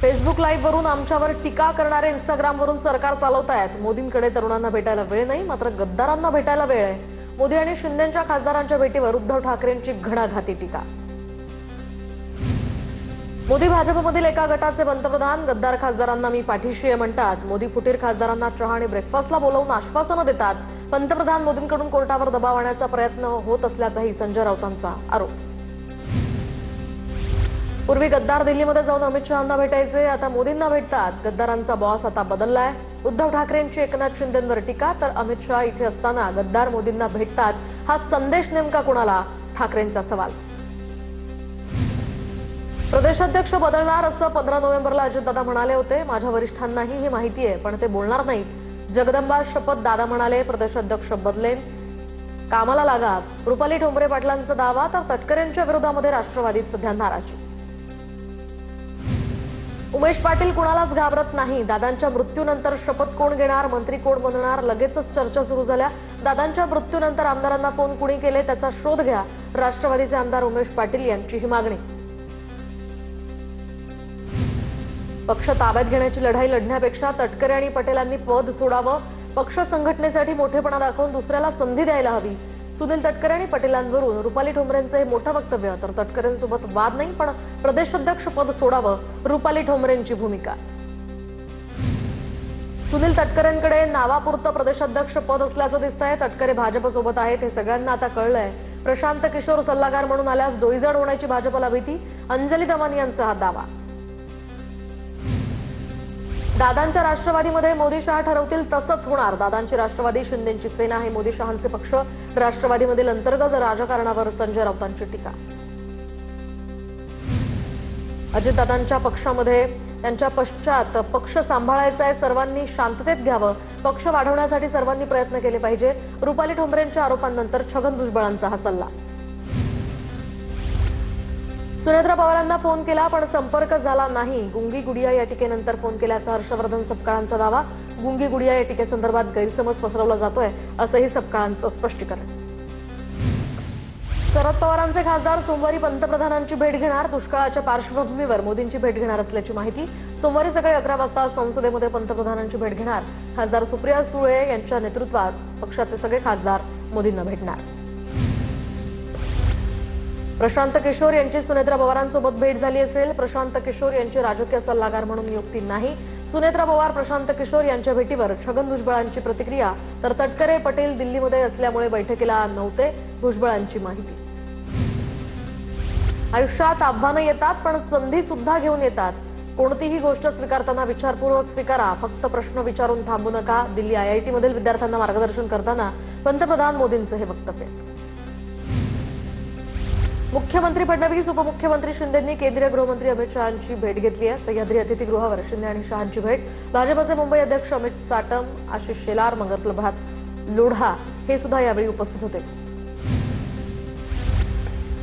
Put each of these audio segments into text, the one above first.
Facebook live वरून आमच्यावर टीका करणारे इंस्टाग्रामवरून सरकार चालवतायत। मोदींकडे तरुणांना भेटायला वेळ नाही, मात्र गद्दारांना भेटायला वेळ आहे। मोदी आणि शिंदेंच्या खासदारांच्या भेटीवर उद्धव ठाकरेंची घणाघाती टीका। मोदी भाजपमधील एका गटाचे पंतप्रधान, गद्दार खासदारांना मी पाठीशी आहे म्हणतात। मोदी फुटीर खासदारांना चहा आणि ब्रेकफास्टला बोलावून आश्वासनं देतात। पंतप्रधान मोदींकडून कोर्टावर दबाव आणण्याचा प्रयत्न होत असल्याचाही संजय राऊतांचा आरोप। पूर्वी गद्दार दिल्लीमध्ये जाऊन अमित शहांना भेटायचे, आता मोदींना भेटतात। गद्दारांचा बॉस आता बदललाय। उद्धव ठाकरेंची एकनाथ शिंदेंवर टीका, तर अमित शहा इथे असताना गद्दार मोदींना भेटतात, हा संदेश नेमका कोणाला? ठाकरेंचा सवाल। प्रदेशाध्यक्ष बदलणार असं 15 नोव्हेंबरला अजितदादा म्हणाले होते। माझ्या वरिष्ठांनाही ही माहिती आहे, पण ते बोलणार नाहीत। जगदंबा शपथ दादा म्हणाले, प्रदेशाध्यक्ष बदलेन, कामाला लागा। रुपाली ठोंबरे पाटलांचा दावा, तर तटकरेंच्या विरोधामध्ये राष्ट्रवादीत सध्या नाराजी। उमेश पाटील कुणालाच घाबरत नाही। दादांच्या मृत्यूनंतर शपथ कोण घेणार, मंत्री कोण बनणार, लगेचच चर्चा सुरू झाल्या। दादांच्या मृत्यूनंतर आमदारांना फोन कुणी केले त्याचा शोध घ्या, राष्ट्रवादीचे आमदार उमेश पाटील यांची ही मागणी। पक्ष ताब्यात घेण्याची लढाई लढण्यापेक्षा तटकरे आणि पटेलांनी पद सोडावं। पक्ष संघटनेसाठी मोठेपणा दाखवून दुसऱ्याला संधी द्यायला हवी। सुनील तटकरे आणि पटेलांवरून रुपाली ठोंबरेंचं हे मोठं वक्तव्य, तर तटकरेंसोबत वाद नाही, पण प्रदेशाध्यक्ष पद सोडावं, रुपाली ठोंबरेंची भूमिका। सुनील तटकरेंकडे नावापुरतं प्रदेशाध्यक्ष पद असल्याचं दिसतंय। तटकरे भाजपसोबत आहेत हे सगळ्यांना आता कळलंय। प्रशांत किशोर सल्लागार म्हणून आल्यास डोईजड होण्याची भाजपला भीती, अंजली दमानी यांचा हा दावा। दादांच्या राष्ट्रवादीमध्ये मोदी शहा ठरवतील तसंच होणार। दादांची राष्ट्रवादी, शिंदेंची सेना हे मोदी शहांचे पक्ष। राष्ट्रवादीमधील अंतर्गत राजकारणावर संजय राऊतांची टीका। अजितदादांच्या पक्षामध्ये त्यांच्या पश्चात पक्ष सांभाळायचा आहे, सर्वांनी शांततेत घ्यावं। पक्ष वाढवण्यासाठी सर्वांनी प्रयत्न केले पाहिजे। रुपाली ठोंबरेंच्या आरोपांनंतर छगन भुजबळांचा हा सल्ला। सुनेत्रा पवारांना फोन केला पण संपर्क झाला नाही। गुंगी गुडिया या टीकेनंतर फोन केल्याचा हर्षवर्धन सपकाळांचा दावा। गुंगी गुडिया या टीकेसंदर्भात गैरसमज पसरवला जातोय असंही सपकाळांचं स्पष्टीकरण। शरद पवारांचे खासदार सोमवारी पंतप्रधानांची भेट घेणार। दुष्काळाच्या पार्श्वभूमीवर मोदींची भेट घेणार असल्याची माहिती। सोमवारी सकाळी 11 वाजता संसदेमध्ये पंतप्रधानांची भेट घेणार। खासदार सुप्रिया सुळे यांच्या नेतृत्वात पक्षाचे सगळे खासदार मोदींना भेटणार। प्रशांत किशोर यांची सुनेत्रा पवारांसोबत भेट झाली असेल। प्रशांत किशोर यांची राजकीय सल्लागार म्हणून नियुक्ती नाही। सुनेत्रा पवार, प्रशांत किशोर यांच्या भेटीवर छगन भुजबळांची प्रतिक्रिया, तर तटकरे पटेल दिल्लीमध्ये असल्यामुळे बैठकीला नव्हते, भुजबळांची माहिती। आयुष्यात आव्हानं येतात पण संधी सुद्धा घेऊन येतात। कोणतीही गोष्ट स्वीकारताना विचारपूर्वक स्वीकारा, फक्त प्रश्न विचारून थांबू नका। दिल्ली IIT मधील विद्यार्थ्यांना मार्गदर्शन करताना पंतप्रधान मोदींचं हे वक्तव्य। मुख्यमंत्री फडणवीस, उपमुख्यमंत्री शिंदेंनी केंद्रीय गृहमंत्री अमित शहांची भेट घेतली आहे। सह्याद्री अतिथीगृहावर शिंदे आणि शहांची भेट। भाजपचे मुंबई अध्यक्ष अमित साटम, आशिष शेलार, मंगलप्रभात लोढा हे सुद्धा यावेळी उपस्थित होते।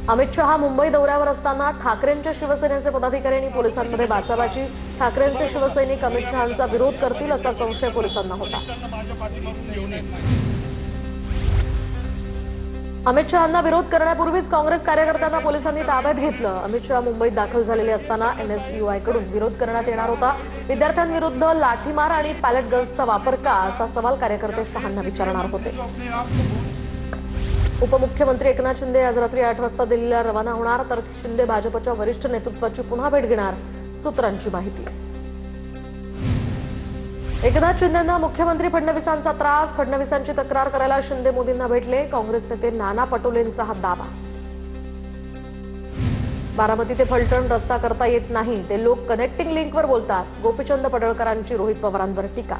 अमित शहा मुंबई दौऱ्यावर असताना ठाकरेंच्या शिवसेनेचे पदाधिकारी आणि पोलिसांमध्ये बाचाबाची। ठाकरेंचे शिवसैनिक अमित शहांचा विरोध करतील असा संशय पोलिसांना होता। अमित शहांना विरोध करण्यापूर्वीच काँग्रेस कार्यकर्त्यांना पोलिसांनी ताब्यात घेतलं। अमित शहा मुंबईत दाखल झालेले असताना NSUI कडून विरोध करण्यात येणार होता। विद्यार्थ्यांविरुद्ध लाठीमार आणि पॅलेट गन्सचा वापर का, असा सवाल कार्यकर्ते शहांना विचारणार होते। उपमुख्यमंत्री एकनाथ शिंदे आज रात्री 8 वाजता दिल्लीला रवाना होणार, तर शिंदे भाजपच्या वरिष्ठ नेतृत्वाची पुन्हा भेट घेणार, सूत्रांची माहिती। एकनाथ शिंदेंना मुख्यमंत्री फडणवीसांचा त्रास, फडणवीसांची तक्रार करायला शिंदे मोदींना भेटले। काँग्रेस नेते नाना पटोलेंचा हा दावा। बारामती ते फलटण रस्ता करता येत नाही, ते लोक कनेक्टिंग लिंकवर बोलतात। गोपीचंद पडळकरांची रोहित पवारांवर टीका।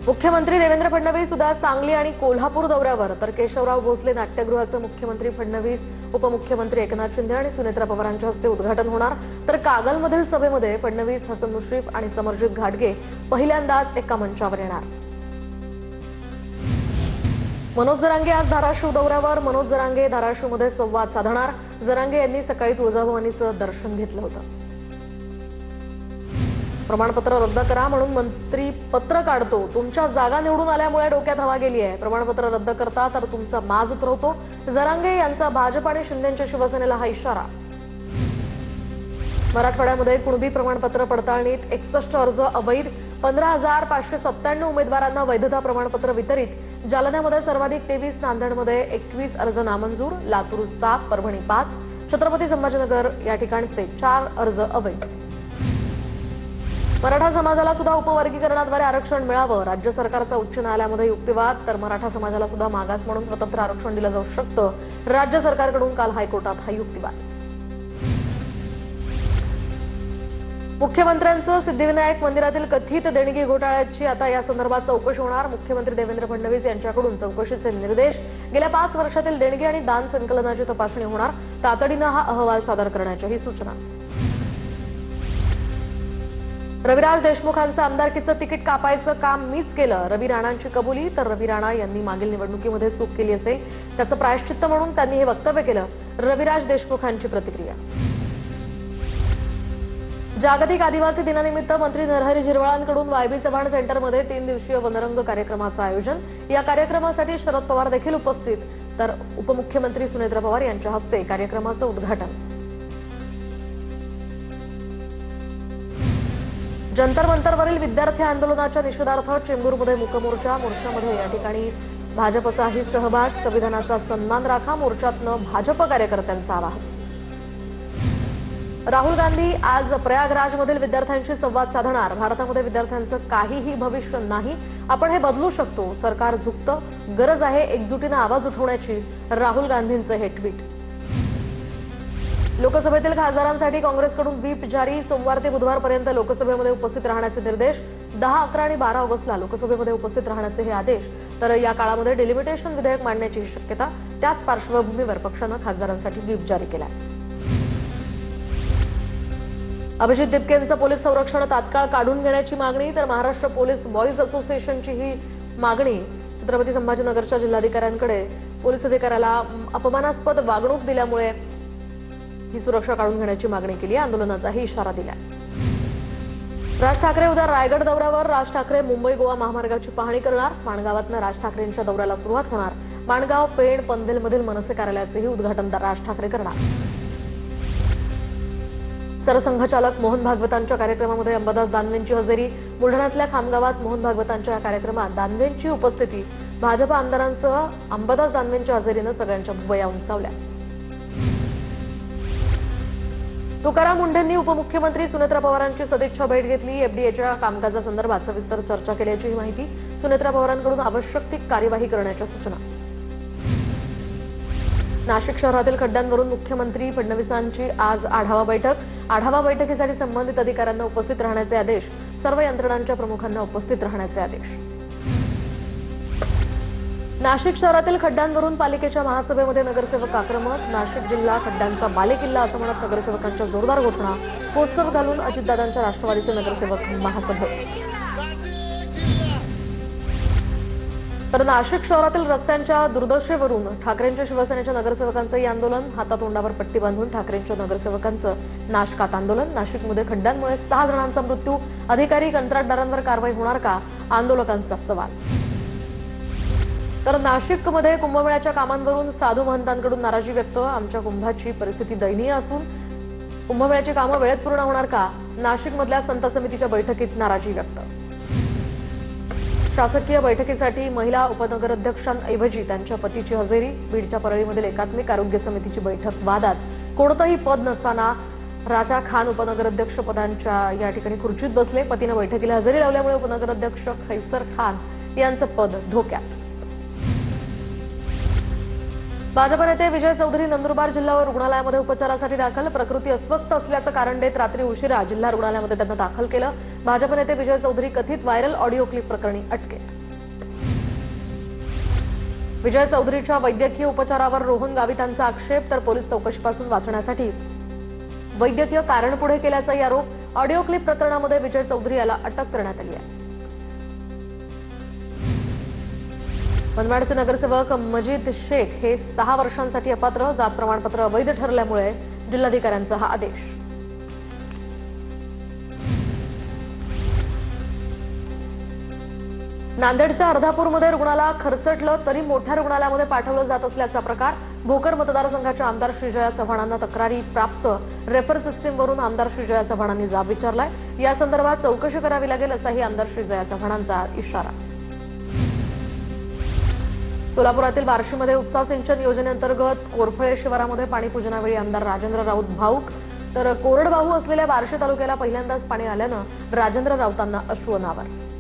मुख्यमंत्री देवेंद्र फडणवीस उद्या सांगली आणि कोल्हापूर दौऱ्यावर, तर केशवराव भोसले नाट्यगृहाचं मुख्यमंत्री फडणवीस, उपमुख्यमंत्री एकनाथ शिंदे आणि सुनेत्रा पवारांच्या हस्ते उद्घाटन होणार। तर कागलमधील सभेमध्ये फडणवीस, हसन मुश्रीफ आणि समरजित घाटगे पहिल्यांदाच एका मंचावर येणार। मनोज जरांगे आज धाराशिव दौऱ्यावर। मनोज जरांगे धाराशिवमध्ये संवाद साधणार। जरांगे यांनी सकाळी तुळजाभवानीचं दर्शन घेतलं होतं। प्रमाणपत्र रद्द करा म्हणून मंत्री पत्र काढतो, तुमच्या जागा निवडून आल्यामुळे डोक्यात हवा गेली आहे। प्रमाणपत्र रद्द करता तर तुमचा माज उतरवतो। जरांगे यांचा भाजप आणि शिंदेंच्या शिवसेनेला हा इशारा। मराठवाड्यामध्ये कुणबी प्रमाणपत्र पडताळणीत 61 अर्ज अवैध, 15,597 उमेदवारांना वैधता प्रमाणपत्र वितरित. जालन्यामध्ये सर्वाधिक 23, नांदेडमध्ये 21 अर्ज नामंजूर, लातूर 7, परभणी 5, छत्रपती संभाजीनगर या ठिकाणचे 4 अर्ज अवैध. मराठा समाजाला सुद्धा उपवर्गीकरणाद्वारे आरक्षण मिळावं, राज्य सरकारचा उच्च न्यायालयामध्ये युक्तिवाद. तर मराठा समाजाला सुद्धा मागास म्हणून स्वतंत्र आरक्षण दिलं जाऊ शकतं, राज्य सरकारकडून काल हायकोर्टात हा युक्तिवाद. मुख्यमंत्र्यांचं सिद्धिविनायक मंदिरातील कथित देणगी घोटाळ्याची आता या संदर्भात चौकशी होणार. मुख्यमंत्री देवेंद्र फडणवीस यांच्याकडून चौकशीचे निर्देश. गेल्या 5 वर्षातील देणगी आणि दान संकलनाची तपासणी होणार. तातडीनं हा अहवाल सादर करण्याच्याही सूचना. रविराज देशमुखांचं आमदारकीचं तिकीट कापायचं काम मीच केलं, रवी राणांची कबुली. तर रवी राणा यांनी मागील निवडणुकीमध्ये चूक केली असेल, त्याचं प्रायश्चित्त म्हणून त्यांनी हे वक्तव्य केलं. रविराज देशमुखांची प्रतिक्रिया. जागतिक आदिवासी दिनानिमित्त मंत्री नरहरी झिरवाळांकडून वायबी चव्हाण सेंटरमध्ये 3 दिवसीय वनरंग कार्यक्रमाचं आयोजन. या कार्यक्रमासाठी शरद पवार देखील उपस्थित. तर उपमुख्यमंत्री सुनेत्रा पवार यांच्या हस्ते कार्यक्रमाचं उद्घाटन. जंतर मंतरवरील विद्यार्थी आंदोलनाच्या निषेधार्थ चेंबूरमध्ये मूकमोर्चा. मोर्चामध्ये या ठिकाणी भाजपचाही सहभाग. संविधानाचा सन्मान राखा, मोर्चातनं भाजप कार्यकर्त्यांचं आवाहन. राहुल गांधी आज प्रयागराजमधील विद्यार्थ्यांशी संवाद साधणार. भारतामध्ये विद्यार्थ्यांचं काहीही भविष्य नाही, आपण हे बदलू शकतो, सरकार झुकतं, गरज आहे एकजुटीनं आवाज उठवण्याची. राहुल गांधींचं हे ट्विट. लोकसभेतील खासदारांसाठी काँग्रेसकडून व्हीप जारी. सोमवार ते बुधवारपर्यंत लोकसभेमध्ये उपस्थित राहण्याचे निर्देश. 10, 11 आणि 12 ऑगस्टला लोकसभेमध्ये उपस्थित राहण्याचे हे आदेश. तर या काळामध्ये डिलिमिटेशन विधेयक मांडण्याची शक्यता. त्याच पार्श्वभूमीवर पक्षानं खासदारांसाठी व्हीप जारी केलाय. अभिजित दिपकेंचं पोलीस संरक्षण तात्काळ काढून घेण्याची मागणी. तर महाराष्ट्र पोलीस बॉईज असोसिएशनची ही मागणी. छत्रपती संभाजीनगरच्या जिल्हाधिकाऱ्यांकडे पोलीस अधिकाऱ्याला अपमानास्पद वागणूक दिल्यामुळे ही सुरक्षा काढून घेण्याची मागणी केली. आंदोलनाचाही इशारा दिला. राज ठाकरे उद्या रायगड दौऱ्यावर. राज ठाकरे मुंबई गोवा महामार्गाची पाहणी करणार. माणगावातनं राज ठाकरेंच्या दौऱ्याला सुरुवात होणार. माणगाव, पेण, पनवेलमधील मनसे कार्यालयाचेही उद्घाटन राज ठाकरे करणार. सरसंघचालक मोहन भागवतांच्या कार्यक्रमामध्ये अंबादास दानवेंची हजेरी. बुलढाण्यातल्या खामगावात मोहन भागवतांच्या या कार्यक्रमात दानवेंची उपस्थिती. भाजप आमदारांसह अंबादास दानवेंच्या हजेरीनं सगळ्यांच्या भुवया उंचावल्या. तुकाराम मुंढेंनी उपमुख्यमंत्री सुनेत्रा पवारांची सदिच्छा भेट घेतली. एफडीएच्या कामकाजासंदर्भात सविस्तर चर्चा केल्याची माहिती. सुनेत्रा पवारांकडून आवश्यक ती कार्यवाही करण्याच्या सूचना. नाशिक शहरातील खड्ड्यांवरून मुख्यमंत्री फडणवीसांची आज आढावा बैठक. आढावा बैठकीसाठी संबंधित अधिकाऱ्यांना उपस्थित राहण्याचे आदेश. सर्व यंत्रणांच्या प्रमुखांना उपस्थित राहण्याचे आदेश. नाशिक शहरातील खड्ड्यांवरून पालिकेच्या महासभेमध्ये नगरसेवक आक्रमक. नाशिक जिल्हा खड्ड्यांचा बालेकिल्ला असं म्हणत नगरसेवकांच्या जोरदार घोषणा. पोस्टर घालून अजितदादांच्या राष्ट्रवादीचे नगरसेवक महासभेत. तर नाशिक शहरातील रस्त्यांच्या दुर्दशेवरून ठाकरेंच्या शिवसेनेच्या नगरसेवकांचंही आंदोलन. हातातोंडावर पट्टी बांधून ठाकरेंच्या नगरसेवकांचं नाशकात आंदोलन. नाशिकमध्ये खड्ड्यांमुळे 6 जणांचा मृत्यू. अधिकारी कंत्राटदारांवर कारवाई होणार का, आंदोलकांचा सवाल. तर नाशिकमध्ये कुंभमेळ्याच्या कामांवरून साधू महंतांकडून नाराजी व्यक्त. आमच्या कुंभाची परिस्थिती दयनीय असून कुंभमेळ्याची कामं वेळेत पूर्ण होणार का, नाशिकमधल्या संत समितीच्या बैठकीत नाराजी व्यक्त. शासकीय बैठकीसाठी महिला उपनगराध्यक्षांऐवजी त्यांच्या पतीची हजेरी. बीडच्या परळीमधील एकात्मिक आरोग्य समितीची बैठक वादात. कोणतंही पद नसताना राजा खान उपनगराध्यक्ष पदांच्या या ठिकाणी खुर्चीत बसले. पतीनं बैठकीला हजेरी लावल्यामुळे उपनगराध्यक्ष खैसर खान यांचं पद धोक्यात. भाजप नेते विजय चौधरी नंदुरबार जिल्हा रुग्णालयामध्ये उपचारासाठी दाखल. प्रकृती अस्वस्थ असल्याचं कारण देत रात्री उशिरा जिल्हा रुग्णालयामध्ये त्यांना दाखल केलं. भाजप नेते विजय चौधरी कथित व्हायरल ऑडिओ क्लिप प्रकरणी अटकेत. विजय चौधरीच्या वैद्यकीय उपचारावर रोहन गावितांचा आक्षेप. तर पोलीस चौकशीपासून वाचण्यासाठी वैद्यकीय कारण पुढे केल्याचाही आरोप. ऑडिओ क्लिप प्रकरणामध्ये विजय चौधरी याला अटक करण्यात आली आहे. मनमाडचे नगरसेवक मजीद शेख हे 6 वर्षांसाठी अपात्र. जात प्रमाणपत्र अवैध ठरल्यामुळे जिल्हाधिकाऱ्यांचा हा आदेश. नांदेडच्या अर्धापूरमध्ये रुग्णाला खरचटलं तरी मोठ्या रुग्णालयामध्ये पाठवलं जात असल्याचा प्रकार। भोकर मतदारसंघाच्या आमदार श्रीजया चव्हाणांना तक्रारी प्राप्त। रेफर सिस्टीमवरून आमदार श्रीजया चव्हाणांनी जाब विचारलाय। या संदर्भात चौकशी करावी लागेल असाही आमदार श्रीजया चव्हाणांचा इशारा। सोलापुरातील बार्शीमध्ये उपसा सिंचन योजनेअंतर्गत कोरफळे शिवारामध्ये पाणी पूजनावेळी आमदार राजेंद्र राऊत भाऊक, तर कोरडवाहू असलेल्या बार्शी तालुक्याला पहिल्यांदाच पाणी आल्यानं राजेंद्र राऊतांना अश्रू अनावर।